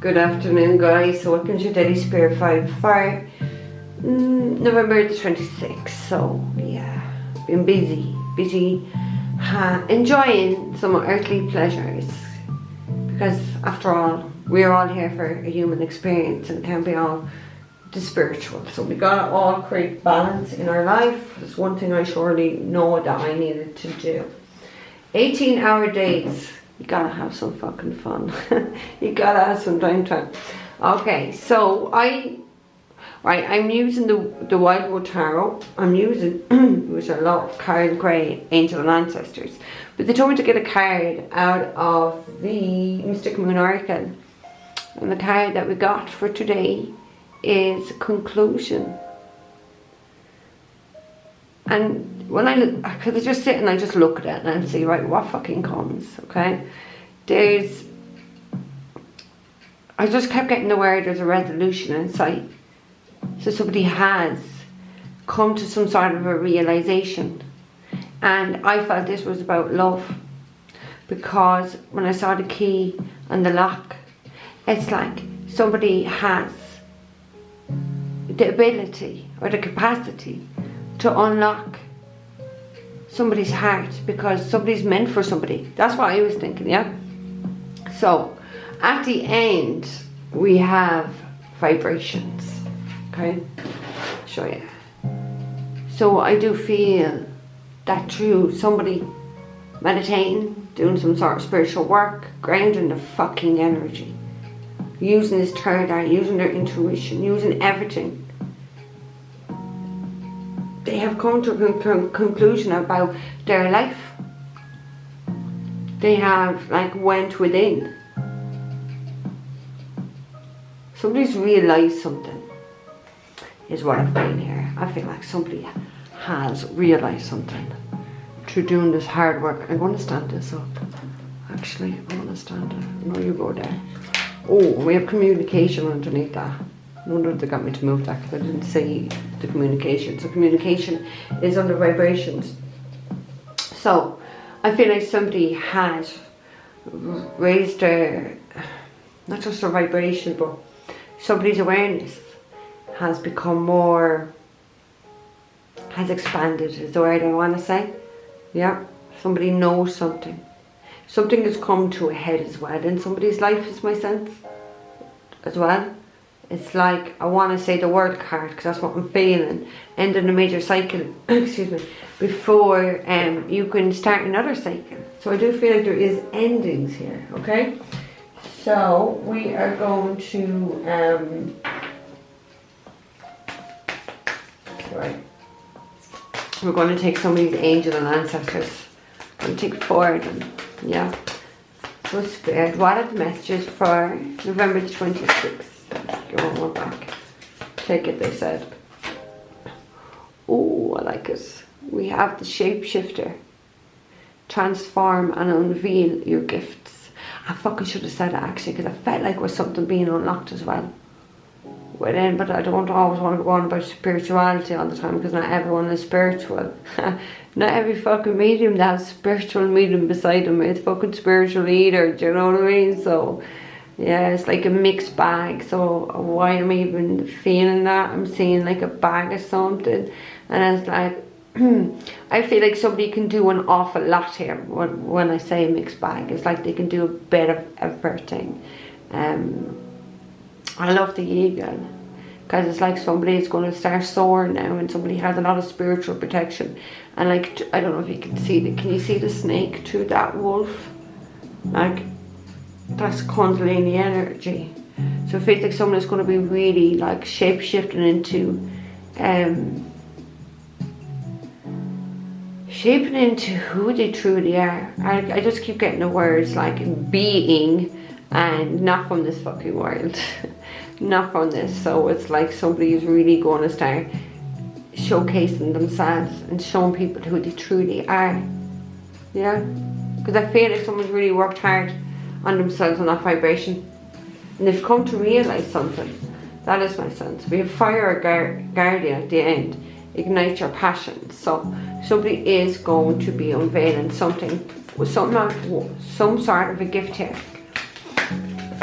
Good afternoon, guys. So welcome to Daily Spirit 5 for November the 26th. So yeah, been busy, enjoying some earthly pleasures, because after all, we're all here for a human experience, and it can't be all the spiritual. So we gotta all create balance in our life. There's one thing I surely know that I needed to do. 18-hour days. You gotta have some fucking fun. You gotta have some time. Okay, so I'm using the Wildwood Tarot. I'm using which I love, Card Grey, Angel and Ancestors. But they told me to get a card out of the Mystic Moon Oracle. And the card that we got for today is Conclusion. And when I look, because I just sit and I just look at it and I see, right, what fucking comes, okay? I just kept getting the word there's a resolution in sight. So somebody has come to some sort of a realization. And I felt this was about love. Because when I saw the key and the lock, it's like somebody has the ability or the capacity to unlock somebody's heart, because somebody's meant for somebody. That's what I was thinking, yeah? So, at the end, we have vibrations, okay? Show you. So I do feel that through somebody meditating, doing some sort of spiritual work, grounding the fucking energy, using this third eye, using their intuition, using everything, they have come to a conclusion about their life. They have went within. Somebody's realised something, is what I feel here. I feel like somebody has realised something through doing this hard work. I'm going to stand this up. Actually, I'm going to stand it. No, you go there. Oh, we have communication underneath that. No wonder they got me to move that, because I didn't see the communication. So communication is under vibrations. So I feel like somebody has raised their, not just their vibration, but somebody's awareness has become more, has expanded is the word I want to say. Yeah, somebody knows something. Something has come to a head as well in somebody's life, is my sense as well. It's like, I want to say the word card, because that's what I'm feeling. Ending a major cycle, excuse me, before you can start another cycle. So I do feel like there is endings here, okay? So we are going to, right. We're going to take some of these angel and ancestors. I'm going to take 4 of them, yeah. So Spirit, what are the messages for November the 26th? Go one back. Take it, they said. Oh, I like it. We have the shapeshifter. Transform and unveil your gifts. I fucking should have said it actually, because I felt like there was something being unlocked as well. But I don't always want to go on about spirituality all the time, because not everyone is spiritual. Not every fucking medium that has spiritual medium beside them is fucking spiritual either, do you know what I mean? So yeah, it's like a mixed bag. So why am I even feeling that? I'm seeing like a bag of something, and it's like I feel like somebody can do an awful lot here. When I say mixed bag, it's like they can do a bit of everything. I love the eagle, because it's like somebody is going to start soaring now, and somebody has a lot of spiritual protection. And like, I don't know if you can see can you see the snake through that wolf? Like, that's Kundalini energy. So it feels like someone is going to be really like shape-shifting into shaping into who they truly are. I just keep getting the words like being, and not from this fucking world. Not from this. So it's like somebody is really going to start showcasing themselves and showing people who they truly are. Yeah, because I feel like someone's really worked hard on themselves on that vibration, and they've come to realize something. That is my sense. We have fire guardian at the end. Ignite your passion. So somebody is going to be unveiling something with some sort of a gift here.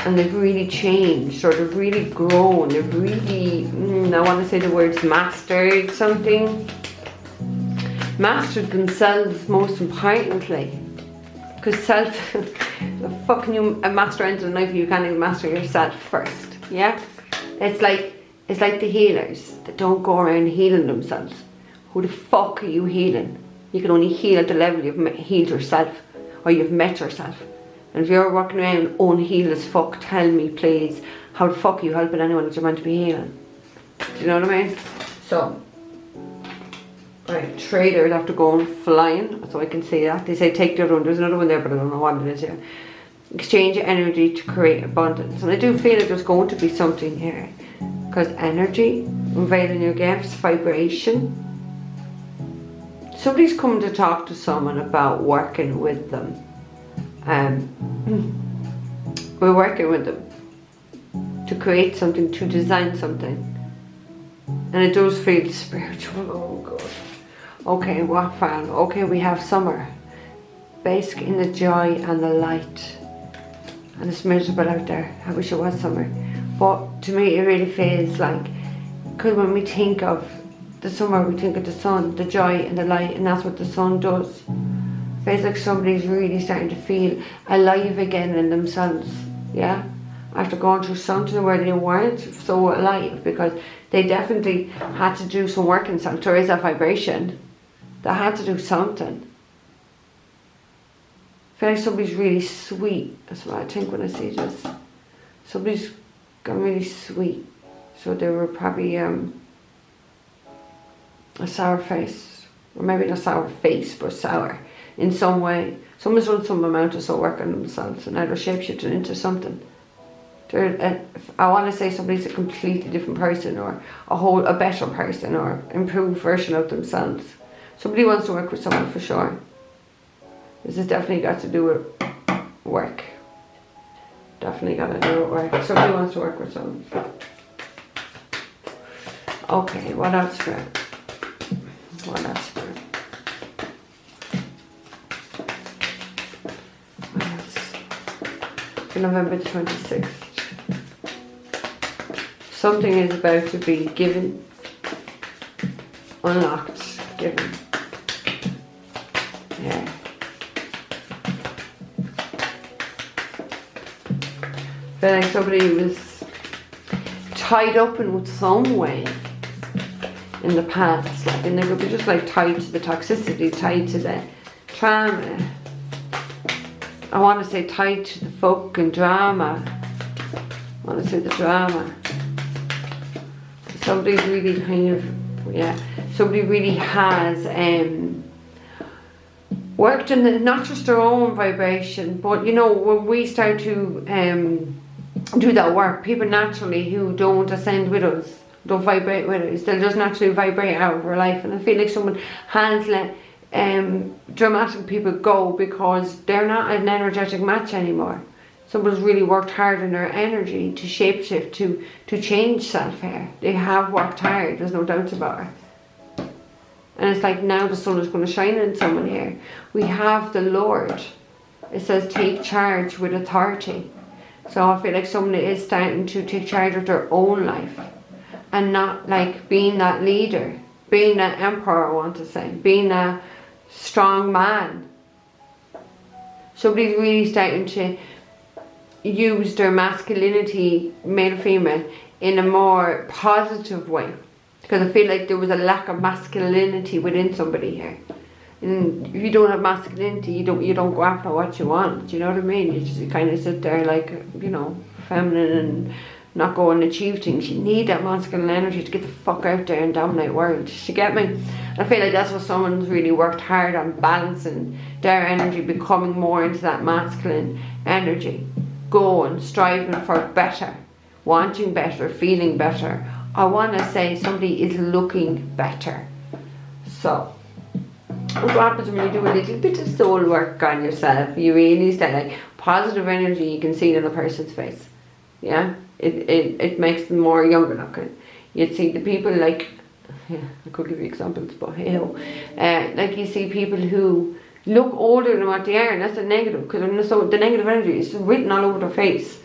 and they've really changed, or they've really grown, they've really, I want to say the words mastered something. Mastered themselves most importantly. Because self, the fucking you master anything in life, you can't even master yourself first. Yeah? It's like the healers that don't go around healing themselves. Who the fuck are you healing? You can only heal at the level you've healed yourself, or you've met yourself. And if you're walking around unhealed as fuck, tell me please, how the fuck are you helping anyone that you're meant to be healing? Do you know what I mean? So, right, traders after going flying, so I can see that. They say take the other one, there's another one there but I don't know what it is here. Exchange energy to create abundance. And I do feel like there's going to be something here. Because energy, unveiling your gifts, vibration. Somebody's coming to talk to someone about working with them. We're working with them to create something, to design something, and it does feel spiritual. Oh god. Okay, what fun. Okay, we have summer, basking in the joy and the light, and it's miserable out there. I wish it was summer, but to me it really feels like, because when we think of the summer we think of the sun, the joy and the light, and that's what the sun does. Feels like somebody's really starting to feel alive again in themselves, yeah? After going through something where they weren't so alive, because they definitely had to do some work in themselves to raise that vibration. They had to do something. I feel like somebody's really sweet, that's what I think when I see this. Somebody's gone really sweet. So they were probably a sour face, or maybe not sour face, but sour. In some way, someone's done some amount of soul work on themselves and now they're shapeshifting into something. I want to say somebody's a completely different person, or a better person, or improved version of themselves. Somebody wants to work with someone for sure. This has definitely got to do with work. Definitely got to do with work. Somebody wants to work with someone. Okay, what else for it? What else for it? November 26th. Something is about to be given, unlocked, given. Yeah. I feel like somebody was tied up in some way in the past, like, and they could be just like tied to the toxicity, tied to the trauma. I want to say tied to the fucking drama. I want to say the drama. Somebody's really kind of, yeah, somebody really has worked in not just their own vibration, but you know, when we start to do that work, people naturally who don't ascend with us, don't vibrate with us, they'll just naturally vibrate out of our life. And I feel like someone has let dramatic people go because they're not an energetic match anymore. Someone's really worked hard in their energy to shapeshift, to change self here. They have worked hard, there's no doubt about it. And it's like now the sun is going to shine in someone here. We have the Lord. It says take charge with authority. So I feel like someone is starting to take charge of their own life. And not like being that leader, being that emperor, I want to say, being that strong man. Somebody's really starting to use their masculinity, male or female, in a more positive way. Because I feel like there was a lack of masculinity within somebody here. And if you don't have masculinity, you don't go after what you want. Do you know what I mean? You kind of sit there like, you know, feminine and not go and achieve things. You need that masculine energy to get the fuck out there and dominate the world. You get me? I feel like that's what someone's really worked hard on, balancing their energy, becoming more into that masculine energy. Going, striving for better, wanting better, feeling better. I want to say somebody is looking better. So, what happens when you do a little bit of soul work on yourself? You really start like positive energy, you can see it in a person's face. Yeah? It makes them more younger looking. You'd see the people like, yeah, I could give you examples, but hey, like you see people who look older than what they are, and that's a negative, because the negative energy is written all over their face.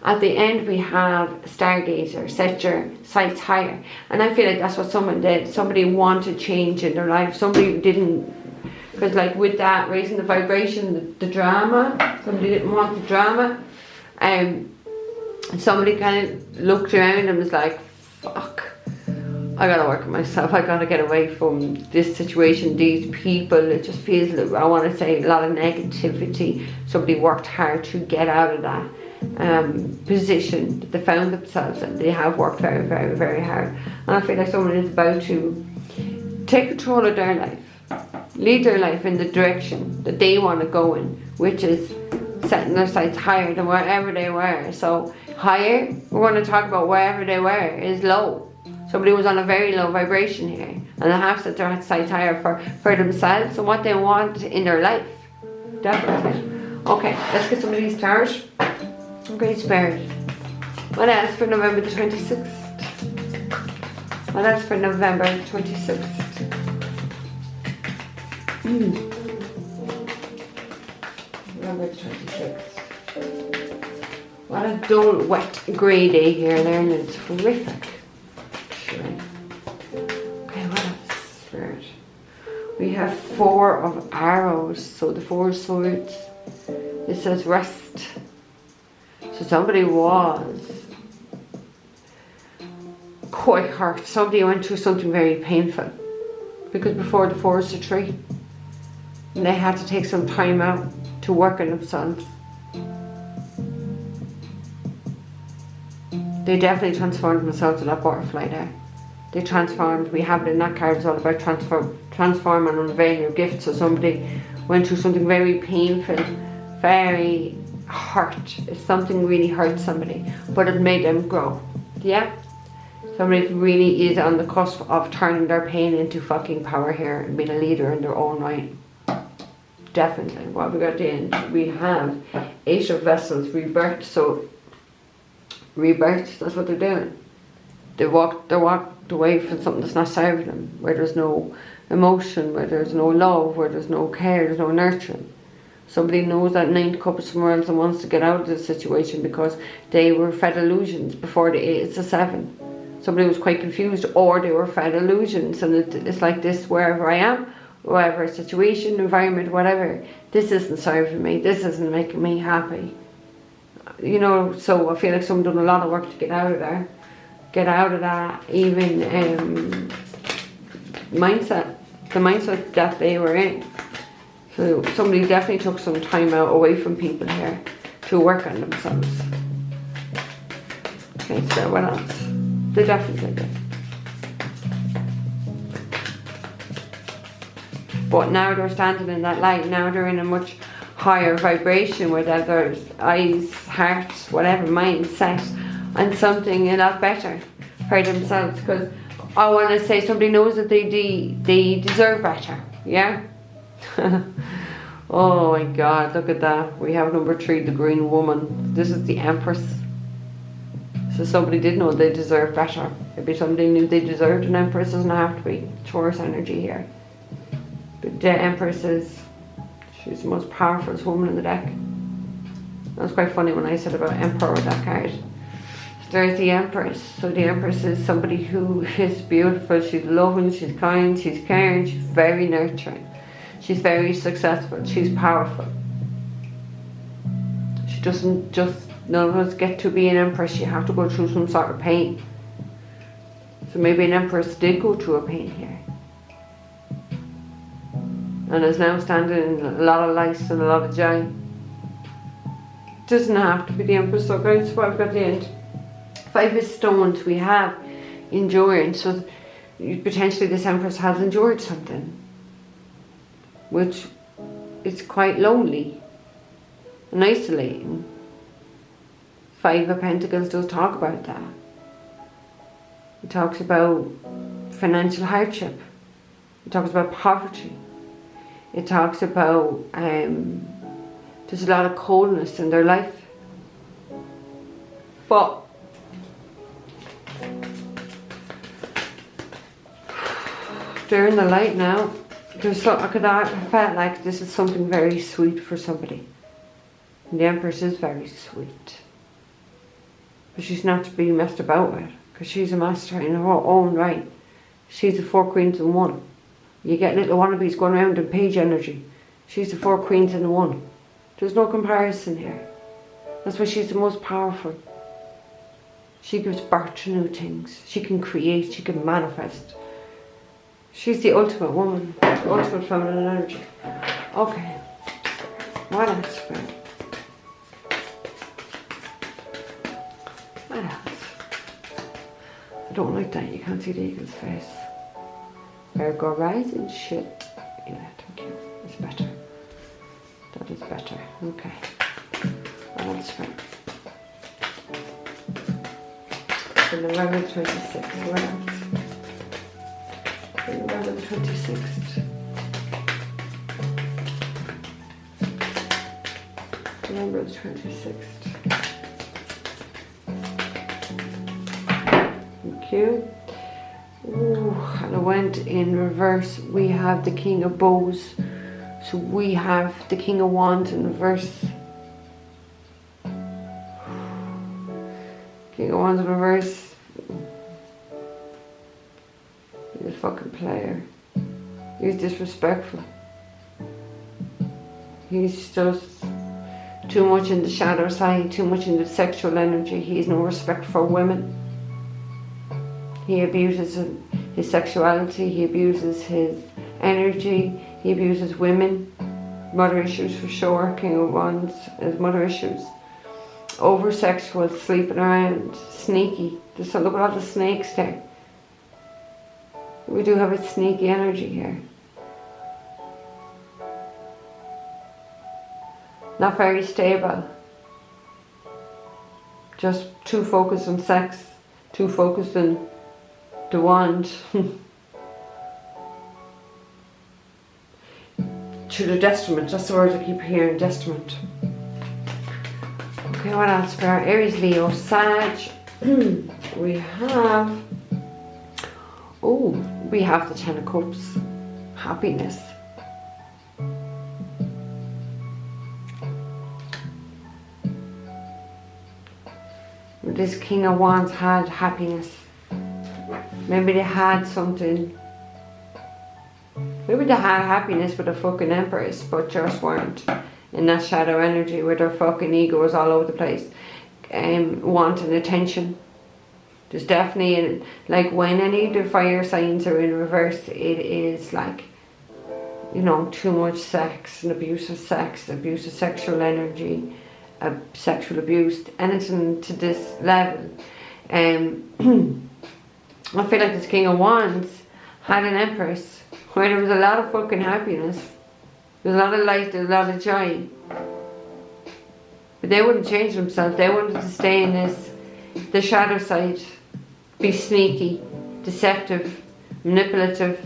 At the end we have Stargazer, set your sights higher. And I feel like that's what someone did. Somebody wanted change in their life. Somebody didn't, because like with that, raising the vibration, the drama, somebody didn't want the drama. Somebody kind of looked around and was like, fuck, I gotta work on myself. I gotta get away from this situation, these people. It just feels, I want to say, a lot of negativity. Somebody worked hard to get out of that position that they found themselves in. They have worked very, very, very hard. And I feel like someone is about to take control of their life, lead their life in the direction that they want to go in, which is setting their sights higher than wherever they were. So higher, we're going to talk about wherever they were is low. Somebody was on a very low vibration here, and they have set their sights higher for themselves and what they want in their life. Definitely. Okay, let's get some of these cards. Great Spirit. What else for November the 26th? What else for November 26th? November 26th. What a dull, wet, grey day here. There, it's horrific. Okay, what else? Spirit. We have 4 of arrows, so the 4 swords. It says rest. So somebody was quite hurt. Somebody went through something very painful, because before the 4 is a 3, and they had to take some time out to work on themselves. They definitely transformed themselves to that butterfly there. They transformed. We have it in that card. It's all about transform and unveil your gift. So somebody went through something very painful, very hurt. If something really hurt somebody, but it made them grow. Yeah? Somebody really is on the cusp of turning their pain into fucking power here and being a leader in their own right. Definitely. What we got at the end? We have 8 of Vessels, rebirth. So rebirth, that's what they're doing. They walked away from something that's not serving them, where there's no emotion, where there's no love, where there's no care, there's no nurturing. Somebody knows that 9th cup is somewhere else and wants to get out of the situation because they were fed illusions before the 8 is a 7. Somebody was quite confused, or they were fed illusions, and it's like this wherever I am, whatever situation, environment, whatever, this isn't serving me, this isn't making me happy. You know, so I feel like someone done a lot of work to get out of there. Get out of that even mindset, the mindset that they were in. So somebody definitely took some time out away from people here to work on themselves. Okay, so what else? They definitely did. But now they're standing in that light. Now they're in a much higher vibration where there's eyes, hearts, whatever, mindset, and something a lot better for themselves. Because I want to say somebody knows that they deserve better. Yeah. Oh my God, look at that. We have number 3, the green woman. This is the Empress. So somebody did know they deserve better. Maybe somebody knew they deserved an Empress. Doesn't have to be Taurus energy here. But the Empress she's the most powerful woman in the deck. That was quite funny when I said about Emperor with that card. There's the Empress. So the Empress is somebody who is beautiful. She's loving, she's kind, she's caring, she's very nurturing. She's very successful, she's powerful. She doesn't just, none of us get to be an Empress. You have to go through some sort of pain. So maybe an Empress did go through a pain here, and is now standing in a lot of light and a lot of joy. It doesn't have to be the Empress. So guys, what I've got the end. 5 of stones. We have endurance. So potentially this Empress has endured something, which is quite lonely and isolating. 5 of Pentacles does talk about that. It talks about financial hardship. It talks about poverty. It talks about there's a lot of coldness in their life. But they're in the light now. I felt like this is something very sweet for somebody. And the Empress is very sweet. but she's not to be messed about with, because she's a master in her own right. She's the 4 queens in one. You get little wannabes going around in page energy. She's the 4 queens in one. There's no comparison here. That's why she's the most powerful. She gives birth to new things. She can create, she can manifest. She's the ultimate woman, the ultimate feminine energy. Okay. What else? What else? I don't like that. You can't see the eagle's face. Virgo rising shit. Yeah, thank you. It's better. That is better. Okay. What else? So November 26th. What else? November the 26th. November the 26th. Thank you. Ooh, and I went in reverse. We have the King of Bows. So we have the King of Wands in reverse. King of Wands in reverse. He's a fucking player. He's disrespectful. He's just too much in the shadow side, too much in the sexual energy. He has no respect for women. He abuses his sexuality, he abuses his energy, he abuses women. Mother issues for sure. King of Wands is mother issues. Over sexual, sleeping around, sneaky. Look at all the snakes there. We do have a sneaky energy here. Not very stable. Just too focused on sex, too focused on the wand. To the detriment, that's the word I keep hearing, detriment. Okay, what else? For our Aries, Leo, Sag, we have, we have the 10 of Cups, happiness. This King of Wands had happiness. Maybe they had something. Maybe they had happiness with a fucking Empress, but just weren't in that shadow energy where their fucking ego was all over the place. Wanting attention. There's definitely, like when any of the fire signs are in reverse, it is like, you know, too much sex and abuse of sexual energy, sexual abuse, anything to this level. I feel like this King of Wands had an Empress where there was a lot of fucking happiness. There's a lot of light, there's a lot of joy. But they wouldn't change themselves. They wanted to stay in the shadow side. Be sneaky, deceptive, manipulative,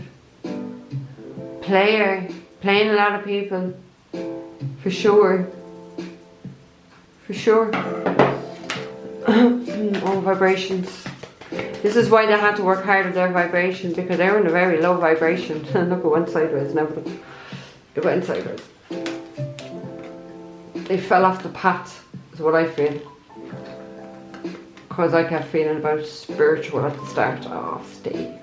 playing a lot of people. For sure. For sure. All vibrations. This is why they had to work hard at their vibration, because they were in a very low vibration. Look, it went sideways and everything. It went sideways. They fell off the path, is what I feel. Because I kept feeling about spiritual at the start. Oh, stay.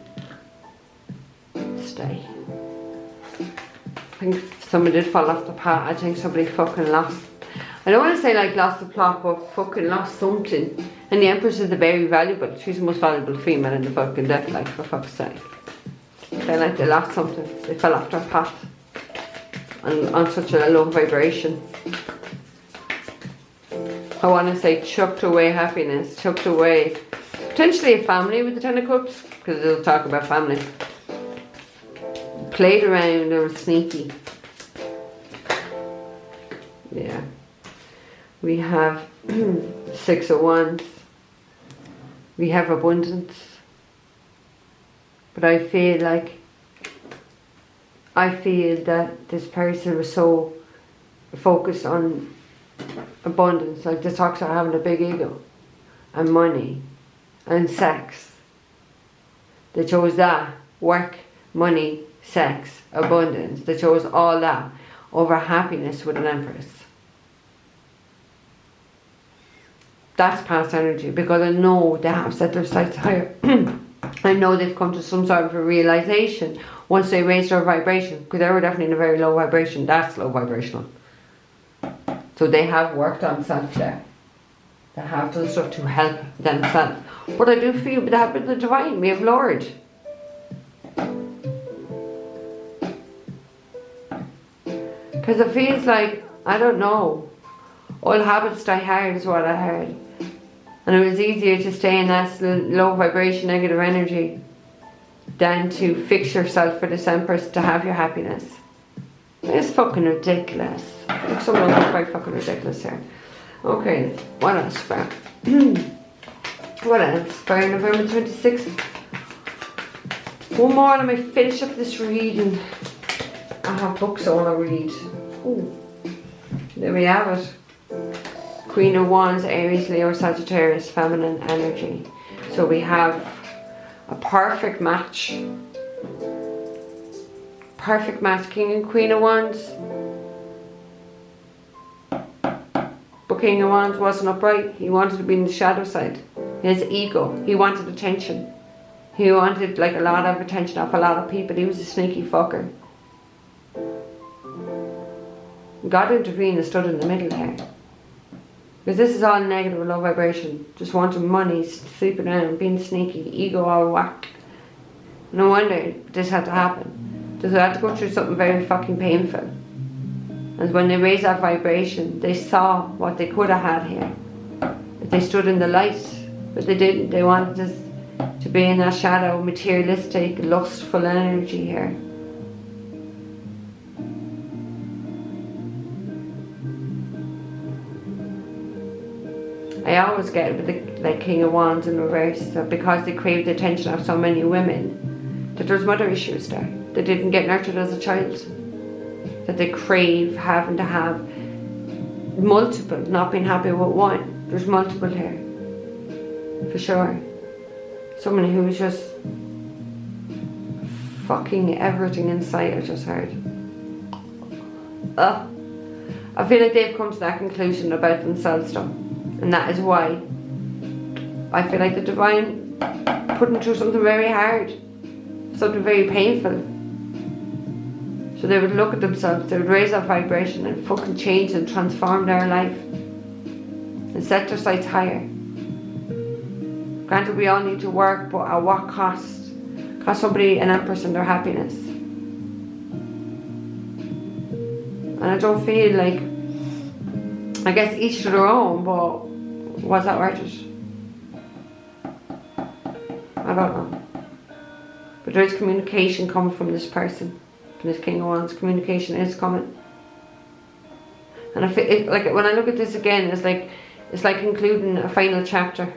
Stay. I think somebody did fall off the path. I think somebody fucking lost. I don't want to say like lost the plot, but fucking lost something. And the Empress is the very valuable. She's the most valuable female in the fucking deck, like, for fuck's sake. They like they lost something. They fell off their path. And on such a low vibration. I want to say chucked away happiness, chucked away potentially a family with the 10 of Cups, because they'll talk about family. Played around, they were sneaky. Yeah. We have 6 of Wands. We have abundance. But I feel that this person was so focused on abundance, like this talks about having a big ego and money and sex. They chose that. Work, money, sex, abundance. They chose all that over happiness with an Empress. That's past energy, because I know they have set their sights higher. I know they've come to some sort of a realization once they raised their vibration, because they were definitely in a very low vibration. That's low vibrational. So they have worked on self there. They have done stuff to help themselves. But I do feel with that with the divine, we have Lord. Because it feels like, I don't know, all habits die hard is what I heard. And it was easier to stay in that low vibration, negative energy than to fix yourself for this Empress to have your happiness. It's fucking ridiculous. Like, some of them are quite fucking ridiculous here. Okay, what else for? What else for November 26th? One more and I might finish up this reading. I have books I want to read. Ooh. There we have it. Queen of Wands, Aries, Leo, Sagittarius, feminine energy. So we have a perfect match. Perfect match, King and Queen of Wands. But King of Wands wasn't upright. He wanted to be in the shadow side. His ego. He wanted attention. He wanted like a lot of attention off a lot of people. He was a sneaky fucker. God intervened and stood in the middle here. Because this is all negative and low vibration. Just wanting money, sleeping around, being sneaky, ego all whacked. No wonder this had to happen. They had to go through something very fucking painful. And when they raised that vibration, they saw what they could have had here. If they stood in the light, but they didn't. They wanted to be in that shadow, materialistic, lustful energy here. I always get with the like King of Wands in reverse, that because they craved the attention of so many women, that there's mother issues there. They didn't get nurtured as a child. That they crave having to have multiple, not being happy with one. There's multiple here. For sure. Someone who's just fucking everything inside, I just heard. Ugh. I feel like they've come to that conclusion about themselves though. And that is why I feel like the divine put them through something very hard, something very painful. So they would look at themselves, they would raise that vibration and fucking change and transform their life and set their sights higher. Granted, we all need to work, but at what cost? Cost somebody an Empress and their happiness. And I don't feel like, I guess each to their own, but was that worth it? I don't know. But there is communication coming from this person, from this King of Wands. Communication is coming. And I feel like when I look at this again, it's like including a final chapter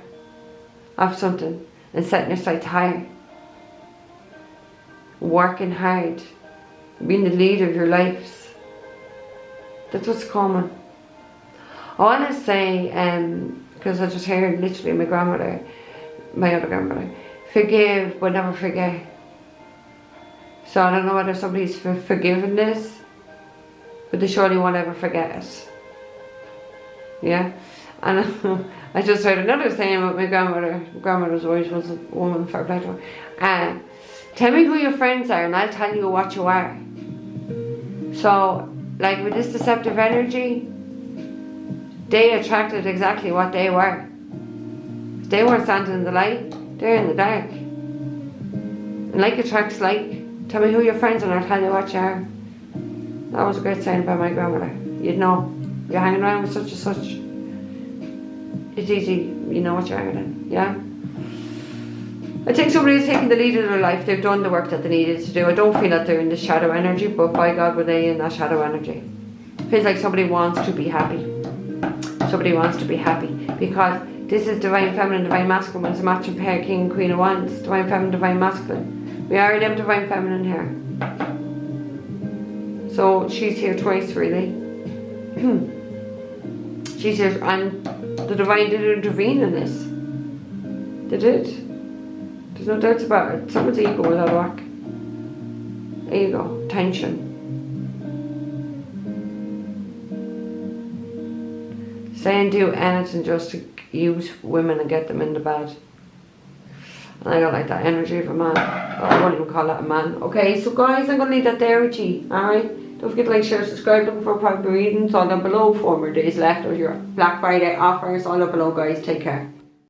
of something and setting your sights higher. Working hard. Being the leader of your lives. That's what's coming. I want to say, because I just heard literally my other grandmother, forgive but never forget. So I don't know whether somebody's forgiven this, but they surely won't ever forget it. Yeah? And I just heard another saying about my grandmother. My grandmother's always was a woman for a better one. Tell me who your friends are and I'll tell you what you are. So, like with this deceptive energy, they attracted exactly what they were. If they weren't standing in the light, they're in the dark. And like attracts like. Tell me who your friends are and I'll tell you what you are. That was a great saying by my grandmother. You'd know. You're hanging around with such and such. It's easy, you know what you're hanging in. Yeah? I think somebody's taken the lead in their life. They've done the work that they needed to do. I don't feel that they're in the shadow energy, but by God were they in that shadow energy. It feels like somebody wants to be happy. Somebody wants to be happy because this is divine feminine, divine masculine. When it's a matching pair, King and Queen of Wands, divine feminine, divine masculine. We are them divine feminine here. So she's here twice really. She's here, and the divine did intervene in this. They did. There's no doubts about it. Someone's ego was out of whack. Ego, tension. Say and do anything just to use women and get them in the bed. And I got like that energy of a man. Oh, I won't even call that a man. Okay, so guys, I'm going to leave that there with you. Alright? Don't forget to like, share, subscribe. Looking for private readings all down below. 4 more days left of your Black Friday offers all down below, guys. Take care.